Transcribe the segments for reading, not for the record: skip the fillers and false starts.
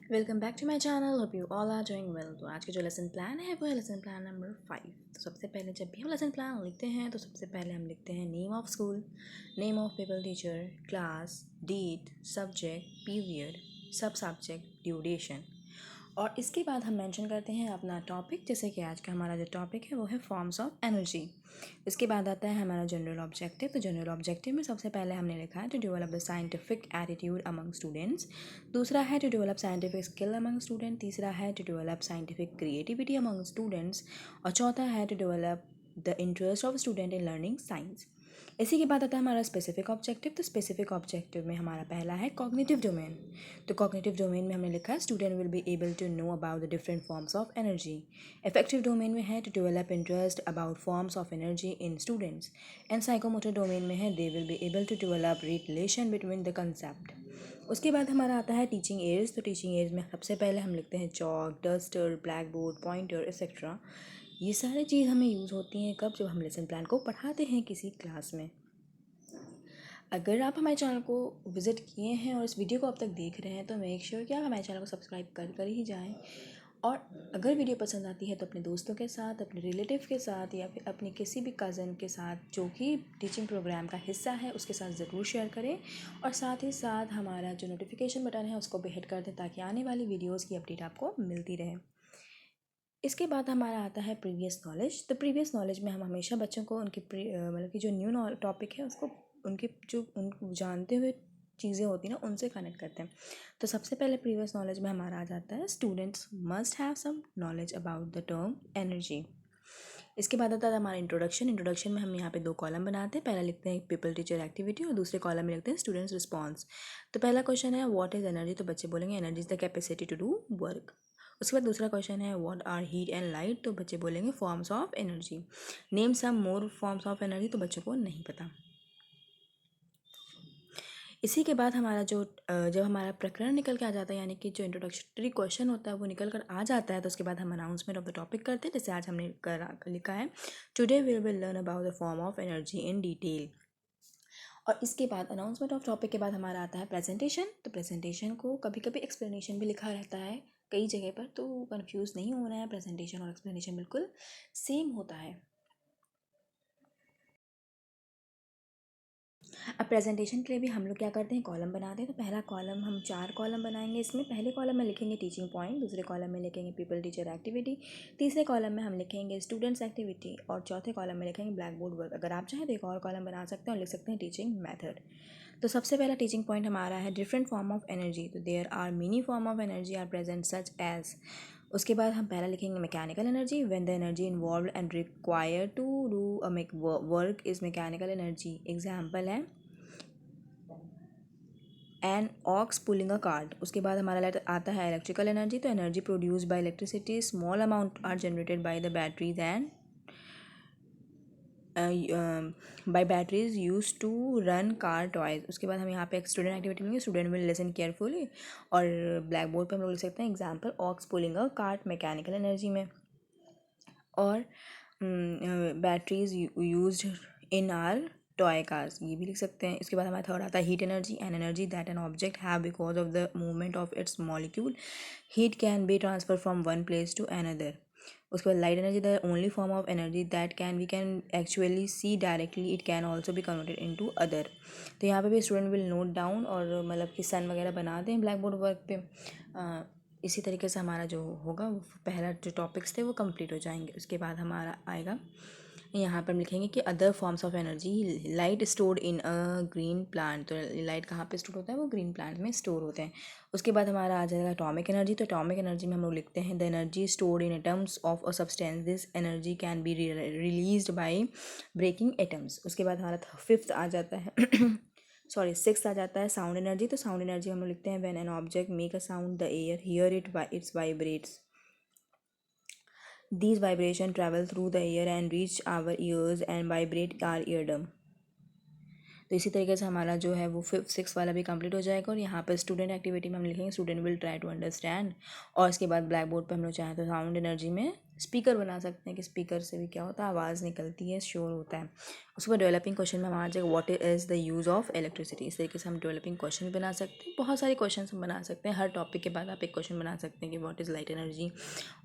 Welcome back to my channel. Hope you all are doing well. तो आज का जो लेसन प्लान है वो है लेसन प्लान नंबर 5। तो सबसे पहले जब भी हम लेसन प्लान लिखते हैं तो सबसे पहले हम लिखते हैं name of school, name of people teacher, class, date, subject, period, सब सब्जेक्ट, ड्यूरेशन। और इसके बाद हम मेंशन करते हैं अपना टॉपिक, जैसे कि आज का हमारा जो टॉपिक है वो है फॉर्म्स ऑफ एनर्जी। इसके बाद आता है हमारा जनरल ऑब्जेक्टिव। तो जनरल ऑब्जेक्टिव में सबसे पहले हमने लिखा है to develop the scientific attitude among students. दूसरा है to develop scientific skill among student. तीसरा है to develop scientific creativity among students. और चौथा है to develop the interest of student in learning science. इसी के बाद आता है हमारा स्पेसिफिक ऑब्जेक्टिव। तो स्पेसिफिक ऑब्जेक्टिव में हमारा पहला है कॉग्निटिव डोमेन। तो कॉग्निटिव डोमेन में हमने लिखा है student will be able to know about the different forms of energy. Affective domain में है to develop interest about forms of energy in students. And psychomotor domain में है they will be able to develop relation between the concept. उसके बाद हमारा आता है teaching aids. तो टीचिंग एड्स में सबसे पहले हम लिखते हैं chalk, duster, black board, pointer et cetera. ये सारी चीज़ हमें यूज़ होती हैं कब, जब हम लेसन प्लान को पढ़ाते हैं किसी क्लास में। अगर आप हमारे चैनल को विज़िट किए हैं और इस वीडियो को अब तक देख रहे हैं तो मेक श्योर कि आप हमारे चैनल को सब्सक्राइब कर ही जाएं। और अगर वीडियो पसंद आती है तो अपने दोस्तों के साथ, अपने रिलेटिव के साथ या फिर अपने किसी भी कज़न के साथ जो कि टीचिंग प्रोग्राम का हिस्सा है उसके साथ ज़रूर शेयर करें। और साथ ही साथ हमारा जो नोटिफिकेशन बटन है उसको भी हिट कर दें ताकि आने वाली वीडियोज़ की अपडेट आपको मिलती रहे। इसके बाद हमारा आता है प्रीवियस नॉलेज। तो प्रीवियस नॉलेज में हम हमेशा बच्चों को उनकी मतलब कि जो न्यू टॉपिक है उसको उनके जो उन जानते हुए चीज़ें होती हैं ना उनसे कनेक्ट करते हैं। तो सबसे पहले प्रीवियस नॉलेज में हमारा आ जाता है students must have some knowledge about the term energy. इसके बाद आता है हमारा इंट्रोडक्शन। इंट्रोडक्शन में हम यहाँ पे 2 कॉलम बनाते हैं। पहला लिखते हैं पीपल टीचर एक्टिविटी और दूसरे कॉलम में लिखते हैं स्टूडेंट्स रिस्पॉन्स। तो पहला क्वेश्चन है व्हाट इज़ एनर्जी। तो बच्चे बोलेंगे energy is the capacity to do work. उसके बाद दूसरा क्वेश्चन है what are heat and light. तो बच्चे बोलेंगे forms of energy. Name some more forms of energy. तो बच्चों को नहीं पता। इसी के बाद हमारा जो जब हमारा प्रकरण निकल के आ जाता है, यानी कि जो इंट्रोडक्टरी क्वेश्चन होता है वो निकल कर आ जाता है, तो उसके बाद हम अनाउंसमेंट ऑफ द टॉपिक करते हैं। जैसे आज हमने लिखा है today we will learn about the form of energy in detail. और इसके बाद अनाउंसमेंट ऑफ टॉपिक के बाद हमारा आता है प्रेजेंटेशन। तो प्रेजेंटेशन को कभी कभी एक्सप्लेनेशन भी लिखा रहता है कई जगह पर, तो कंफ्यूज नहीं होना है। प्रेजेंटेशन और एक्सप्लेनेशन बिल्कुल सेम होता है। अब प्रेजेंटेशन के लिए भी हम लोग क्या करते हैं, कॉलम बनाते हैं। तो पहला कॉलम हम 4 कॉलम बनाएंगे। इसमें पहले कॉलम में लिखेंगे टीचिंग पॉइंट, दूसरे कॉलम में लिखेंगे पीपल टीचर एक्टिविटी, तीसरे कॉलम में हम लिखेंगे स्टूडेंट्स एक्टिविटी और चौथे कॉलम में लिखेंगे ब्लैक बोर्ड वर्क। अगर आप चाहें तो एक और कॉलम बना सकते हैं और लिख सकते हैं टीचिंग मैथड। तो सबसे पहला टीचिंग पॉइंट हमारा है डिफरेंट फॉर्म ऑफ एनर्जी। तो there are many form of energy are present such as. उसके बाद हम पहला लिखेंगे mechanical energy. When the energy involve and require to do a work is mechanical energy. Example है an ox pulling a cart. उसके बाद हमारा later आता है इलेक्ट्रिकल एनर्जी। तो energy produce by electricity, small amount are generated by the batteries and by batteries use to run car toys. उसके बाद हम यहाँ पे एक स्टूडेंट एक्टिविटी लेंगे, स्टूडेंट विल लिसन केयरफुली। और ब्लैक बोर्ड पे हम लोग लिख सकते हैं example ox pulling a cart mechanical energy में। और batteries use in our toy cars, ये भी लिख सकते हैं। इसके बाद हमारा थर्ड आता है heat energy. An energy that an object have because of the movement of its molecule. Heat can be transfer from one place to another. उसके बाद light energy the only form of energy that we can actually see directly, it can also भी converted into other. तो यहाँ पे भी student will note down और मतलब कि सन वगैरह बना दें ब्लैक बोर्ड वर्क पे। इसी तरीके से हमारा जो होगा वो पहला जो टॉपिक्स थे वो कंप्लीट हो जाएंगे। उसके बाद हमारा आएगा यहाँ पर लिखेंगे कि other forms of energy. Light stored in a green plant. तो लाइट कहाँ पे स्टोर होता है, वो ग्रीन प्लांट में स्टोर होते हैं। उसके बाद हमारा आ जाएगा एटॉमिक एनर्जी। तो एटॉमिक एनर्जी में हम लोग लिखते हैं the energy stored in atoms of a substance, this energy can be released by breaking atoms. उसके बाद हमारा फिफ्थ आ जाता है सॉरी सिक्स आ जाता है साउंड एनर्जी। तो साउंड एनर्जी हम लोग लिखते हैं when an object make a sound the air here it's vibrates. These vibrations travel through the air and reach our ears and vibrate our eardrum. तो इसी तरीके से हमारा जो है वो फिफ्थ सिक्स वाला भी कंप्लीट हो जाएगा। और यहाँ पर स्टूडेंट एक्टिविटी में हम लिखेंगे student will try to understand. और इसके बाद ब्लैक बोर्ड पर हम लोग चाहें तो साउंड एनर्जी में स्पीकर बना सकते हैं कि स्पीकर से भी क्या होता है, आवाज़ निकलती है, शोर होता है। उसके बाद डेवलपिंग क्वेश्चन में हम आ जाएगा what is the use of electricity. इस तरीके से हम डेवलपिंग क्वेश्चन भी बना सकते हैं। बहुत सारे क्वेश्चन हम बना सकते हैं। हर टॉपिक के बाद आप एक क्वेश्चन बना सकते हैं कि what is light energy,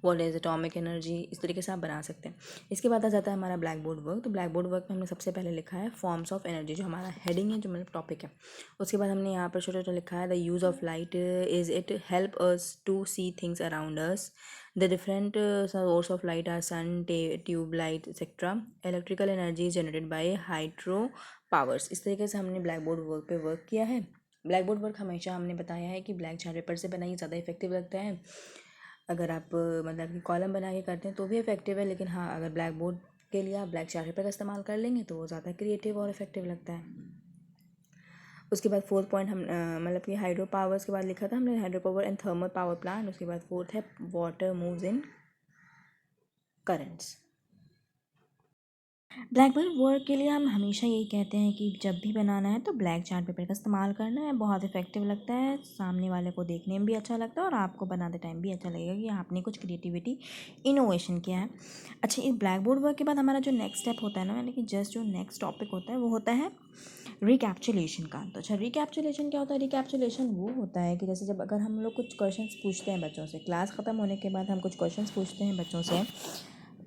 what is atomic energy, इस तरीके से आप बना सकते हैं। इसके बाद आ जाता है हमारा ब्लैक बोर्ड वर्क। तो ब्लैक बोर्ड वर्क में हमने सबसे पहले लिखा है फॉर्म्स ऑफ एनर्जी, जो हमारा हेडिंग है, जो मतलब टॉपिक है। उसके बाद हमने यहाँ पर छोटा छोटा लिखा है the use of light is it help us to see things around us, the different source of light are sun, tube light, etc. Electrical energy is generated by hydro powers। इस तरीके से हमने ब्लैक बोर्ड वर्क पे work किया है। Black board work हमेशा हमने बताया है कि ब्लैक चार्ट पेपर से बनाइए, ज़्यादा इफेक्टिव लगता है। अगर आप मतलब कि कॉलम बना के करते हैं तो भी इफेक्टिव है, लेकिन हाँ, अगर ब्लैक बोर्ड के लिए आप ब्लैक चार्ट पेपर का इस्तेमाल कर लेंगे तो वो ज़्यादा क्रिएटिव और इफेक्टिव लगता है। उसके बाद फोर्थ पॉइंट हम मतलब कि हाइड्रो पावर्स के बाद लिखा था हमने hydro power and thermal power plant. उसके बाद फोर्थ है water moves in currents. Black board work के लिए हम हमेशा यही कहते हैं कि जब भी बनाना है तो ब्लैक चार्ट पेपर का इस्तेमाल करना है। बहुत इफेक्टिव लगता है, सामने वाले को देखने में भी अच्छा लगता है और आपको बनाते टाइम भी अच्छा लगेगा कि आपने कुछ क्रिएटिविटी इनोवेशन किया है। अच्छा, इस ब्लैक बोर्ड वर्क के बाद हमारा जो नेक्स्ट स्टेप होता है ना, यानी कि जस्ट जो नेक्स्ट टॉपिक होता है वो होता है रिकैप्चुलेशन का। तो अच्छा, रिकैप्चुलेशन क्या होता है? रिकैप्चुलेशन वो होता है कि जैसे जब अगर हम लोग कुछ क्वेश्चंस पूछते हैं बच्चों से, क्लास ख़त्म होने के बाद हम कुछ क्वेश्चंस पूछते हैं बच्चों से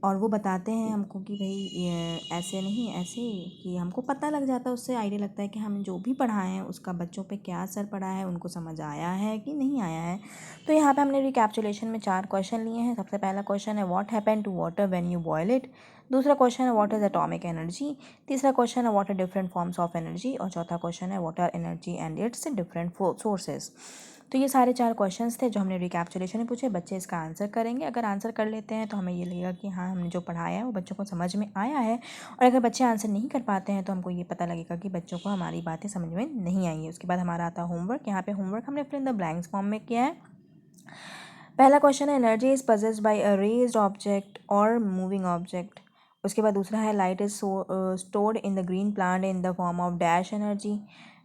और वो बताते हैं हमको कि भाई ये ऐसे नहीं ऐसे, कि हमको पता लग जाता है, उससे आइडिया लगता है कि हम जो भी पढ़ाए हैं उसका बच्चों पे क्या असर पड़ा है, उनको समझ आया है कि नहीं आया है। तो यहाँ पे हमने रिकैप्चुलेशन में 4 क्वेश्चन लिए हैं। सबसे पहला क्वेश्चन है what happen to water when you boil it. दूसरा क्वेश्चन है व्हाट इज़ एटॉमिक एनर्जी। तीसरा क्वेश्चन है what are different forms of energy. और चौथा क्वेश्चन है what are energy and its different sources. तो ये सारे 4 क्वेश्चंस थे जो हमने रिकैप्चुलेशन में पूछे। बच्चे इसका आंसर करेंगे। अगर आंसर कर लेते हैं तो हमें ये लगेगा कि हाँ, हमने जो पढ़ाया है वो बच्चों को समझ में आया है। और अगर बच्चे आंसर नहीं कर पाते हैं तो हमको ये पता लगेगा कि बच्चों को हमारी बातें समझ में नहीं आई है। उसके बाद हमारा आता है होमवर्क। यहाँ पे होमवर्क हमने fill in the blanks form में किया है। पहला क्वेश्चन है energy is possessed by a raised object और मूविंग ऑब्जेक्ट। उसके बाद दूसरा है light is stored in the green plant in the form of dash energy.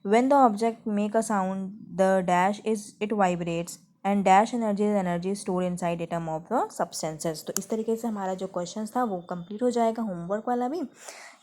When the object make a sound the dash is it vibrates and dash energy is energy store inside atom of the substances. तो इस तरीके से हमारा जो question था वो complete हो जाएगा, होमवर्क वाला भी।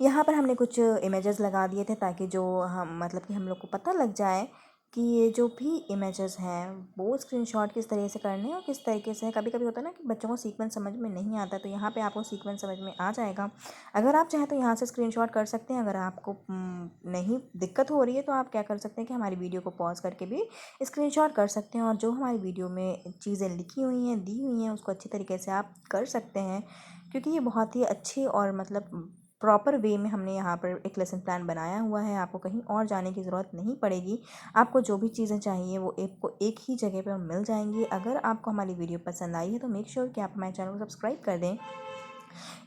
यहाँ पर हमने कुछ इमेजेस लगा दिए थे ताकि जो हम मतलब कि हम लोग को पता लग जाए कि ये जो भी इमेजेस हैं वो स्क्रीनशॉट किस तरह से करने हैं और किस तरीके से। कभी कभी होता है ना कि बच्चों को सीक्वेंस समझ में नहीं आता, तो यहाँ पे आपको सीक्वेंस समझ में आ जाएगा। अगर आप चाहें तो यहाँ से स्क्रीनशॉट कर सकते हैं। अगर आपको नहीं दिक्कत हो रही है तो आप क्या कर सकते हैं कि हमारी वीडियो को पॉज करके भी स्क्रीनशॉट कर सकते हैं और जो हमारी वीडियो में चीज़ें लिखी हुई हैं, दी हुई हैं, उसको अच्छी तरीके से आप कर सकते हैं। क्योंकि ये बहुत ही अच्छी और मतलब प्रॉपर वे में हमने यहाँ पर एक लेसन प्लान बनाया हुआ है। आपको कहीं और जाने की ज़रूरत नहीं पड़ेगी। आपको जो भी चीज़ें चाहिए वो आपको एक ही जगह पर मिल जाएंगी। अगर आपको हमारी वीडियो पसंद आई है तो मेक श्योर कि आप हमारे चैनल को सब्सक्राइब कर दें,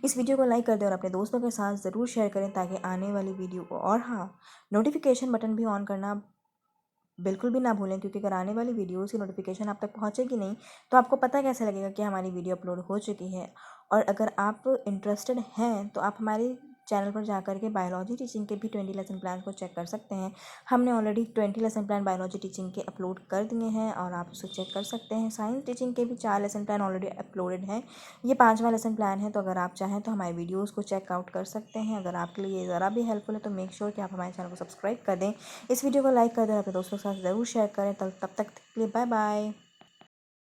इस वीडियो को लाइक कर दें और अपने दोस्तों के साथ ज़रूर शेयर करें ताकि आने वाली वीडियो को, और हाँ, नोटिफिकेशन बटन भी ऑन करना बिल्कुल भी ना भूलें, क्योंकि अगर आने वाली वीडियोज़ की नोटिफिकेशन आप तक पहुँचेगी नहीं तो आपको पता कैसे लगेगा कि हमारी वीडियो अपलोड हो चुकी है। और अगर आप इंटरेस्टेड हैं तो आप हमारे चैनल पर जाकर के बायोलॉजी टीचिंग के भी 20 लेसन प्लान को चेक कर सकते हैं। हमने already 20 lesson plan biology teaching के अपलोड कर दिए हैं और आप उसे चेक कर सकते हैं। साइंस टीचिंग के भी 4 लेसन प्लान ऑलरेडी अपलोडेड हैं। ये 5वां लेसन प्लान है। तो अगर आप चाहें तो हमारे वीडियोज़ को चेकआउट कर सकते हैं। अगर आपके लिए ज़रा भी हेल्पफुल है तो मेक श्योर कि आप हमारे चैनल को सब्सक्राइब कर दें, इस वीडियो को लाइक कर दें, अपने दोस्तों के साथ ज़रूर शेयर करें। तब तक के लिए बाय बाय।